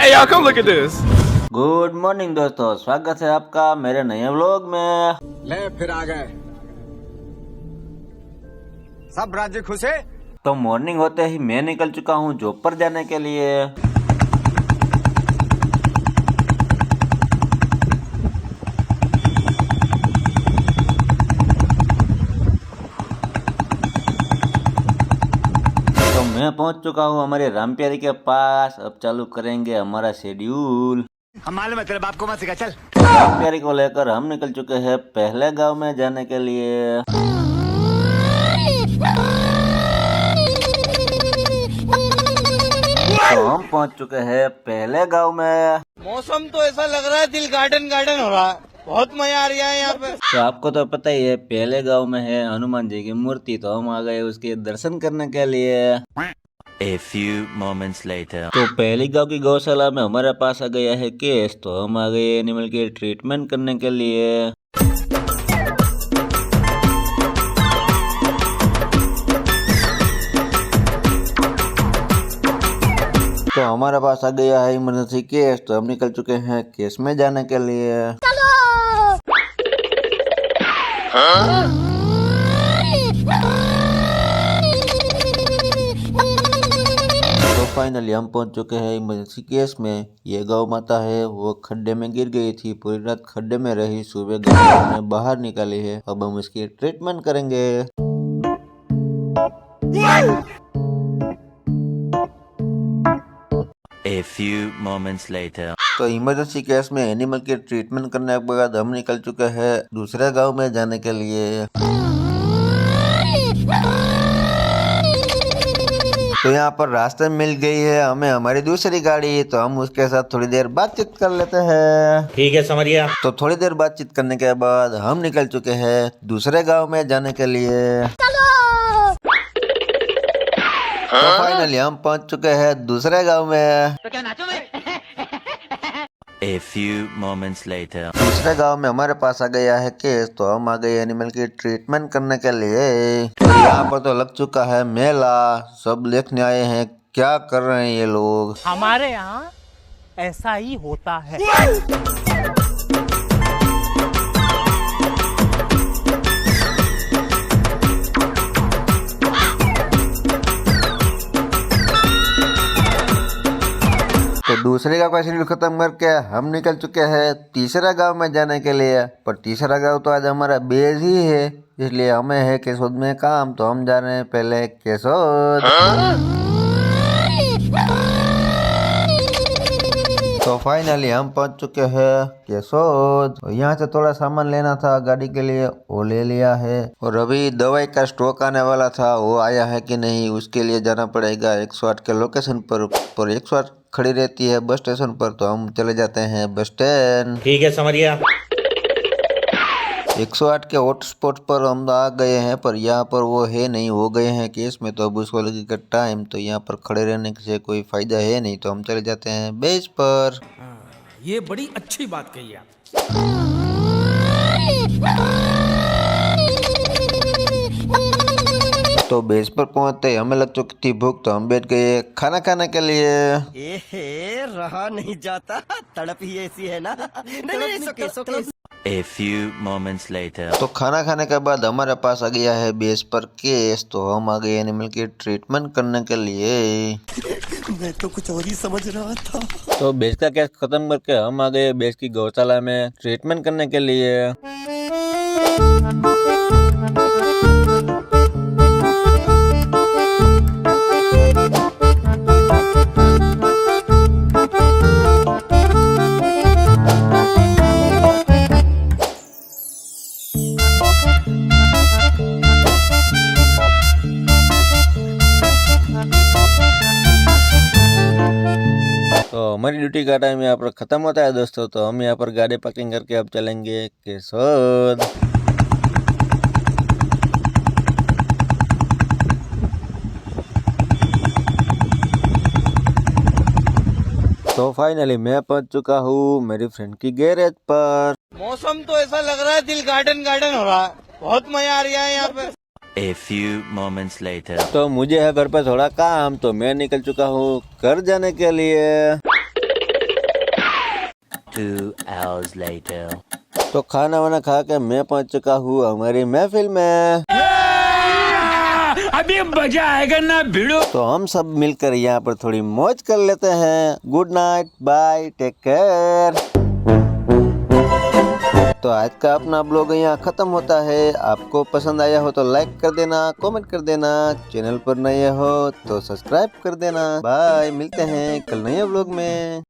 Hey y'all, come look at this. Good morning दोस्तों, स्वागत है आपका मेरे नए व्लॉग में। ले फिर आ गए। सब राज्य खुश है। तो मॉर्निंग होते ही मैं निकल चुका हूँ जॉब पर जाने के लिए। तो मैं पहुंच चुका हूँ हमारे रामप्यारी के पास। अब चालू करेंगे हमारा शेड्यूल। हम मालूम है तेरे बाप को मत सिखा, चल। रामप्यारी को लेकर हम निकल चुके हैं पहले गांव में जाने के लिए। तो हम पहुंच चुके हैं पहले गांव में। मौसम तो ऐसा लग रहा है दिल गार्डन गार्डन हो रहा है, बहुत मजा आ रहा है यहाँ पे। तो आपको तो पता ही है पहले गांव में है हनुमान जी की मूर्ति, तो हम आ गए उसके दर्शन करने के लिए। A few moments later. तो पहली गांव की गौशाला में हमारे पास आ गया है केस, तो हम आ गए एनिमल के ट्रीटमेंट करने के लिए। तो हमारे पास आ गया है इमरजेंसी केस, तो हम निकल चुके हैं केस में जाने के लिए। तो फाइनली हम पहुंच चुके हैं इमरजेंसी केस में। ये गौ माता है वो खड्डे में गिर गई थी, पूरी रात खड्डे में रही, सुबह गौ में बाहर निकाली है। अब हम इसकी ट्रीटमेंट करेंगे। A few moments later. तो इमरजेंसी केस में एनिमल के ट्रीटमेंट करने के बाद हम निकल चुके हैं दूसरे गांव में जाने के लिए। तो यहाँ पर रास्ते में मिल गई है हमें हमारी दूसरी गाड़ी, तो हम उसके साथ थोड़ी देर बातचीत कर लेते हैं। ठीक है, समझिए। तो थोड़ी देर बातचीत करने के बाद हम निकल चुके हैं दूसरे गांव में जाने के लिए। तो फाइनली हम पहुंच चुके हैं दूसरे गांव में। A few moments later. दूसरे गांव में हमारे पास आ गया है केस, तो हम आ गए एनिमल की ट्रीटमेंट करने के लिए। तो यहाँ पर तो लग चुका है मेला, सब देखने आए हैं क्या कर रहे हैं ये लोग। हमारे यहाँ ऐसा ही होता है। तो दूसरे गांव का शेड्यूल खत्म करके हम निकल चुके हैं तीसरा गांव में जाने के लिए। पर तीसरा गांव तो आज हमारा बेज ही है, इसलिए हमें है केसोद में काम, तो हम जा रहे हैं पहले केसोद। तो फाइनली हम पहुंच चुके हैं केसोद। यहाँ से थोड़ा सामान लेना था गाड़ी के लिए, वो ले लिया है। और अभी दवाई का स्टॉक आने वाला था, वो आया है कि नहीं उसके लिए जाना पड़ेगा 108 के लोकेशन पर 108 खड़ी रहती है बस स्टेशन पर, तो हम चले जाते हैं बस स्टैंड। ठीक है, समझिए। 108 के हॉटस्पॉट पर हम आ गए हैं, पर यहाँ पर वो है नहीं, हो गए हैं केस में, तो अब उसको लगेगा टाइम, तो यहाँ पर खड़े रहने से कोई फायदा है नहीं, तो हम चले जाते हैं बेस पर। ये बड़ी अच्छी बात कही आप। तो बेस पर पहुंचते ही हमें लग चुकी थी भूख, तो हम बैठ गए खाना खाने के लिए। एहे, रहा नहीं जाता, तड़प ही ऐसी है ना। नहीं, सो A few moments later. तो खाना खाने के बाद हमारे पास आ गया है बेस पर केस, तो हम आ गए एनिमल की ट्रीटमेंट करने के लिए। मैं तो कुछ और ही समझ रहा था। तो बेस का केस खत्म करके हम आ गए बेस की गौशाला में ट्रीटमेंट करने के लिए। तो हमारी ड्यूटी का टाइम यहाँ पर खत्म होता है दोस्तों, तो हम यहाँ पर गाड़ी पार्किंग करके अब चलेंगे केसोद। तो फाइनली मैं पहुंच चुका हूँ मेरी फ्रेंड की गैरेज पर। मौसम तो ऐसा लग रहा है दिल गार्डन गार्डन हो रहा है, बहुत मजा आ रहा है यहाँ पे। A few moments later. तो मुझे है घर पे थोड़ा काम, तो मैं निकल चुका हूँ घर जाने के लिए। 2 hours later. तो खाना वाना खा के मैं पहुंच चुका हूँ हमारी महफिल में। अभी मजा आएगा ना भिड़ो। तो हम सब मिलकर यहाँ पर थोड़ी मौज कर लेते हैं। Good night, bye, take care. तो आज का अपना ब्लॉग यहाँ खत्म होता है। आपको पसंद आया हो तो लाइक कर देना, कमेंट कर देना, चैनल पर नए हो तो सब्सक्राइब कर देना। बाय, मिलते हैं कल नए ब्लॉग में।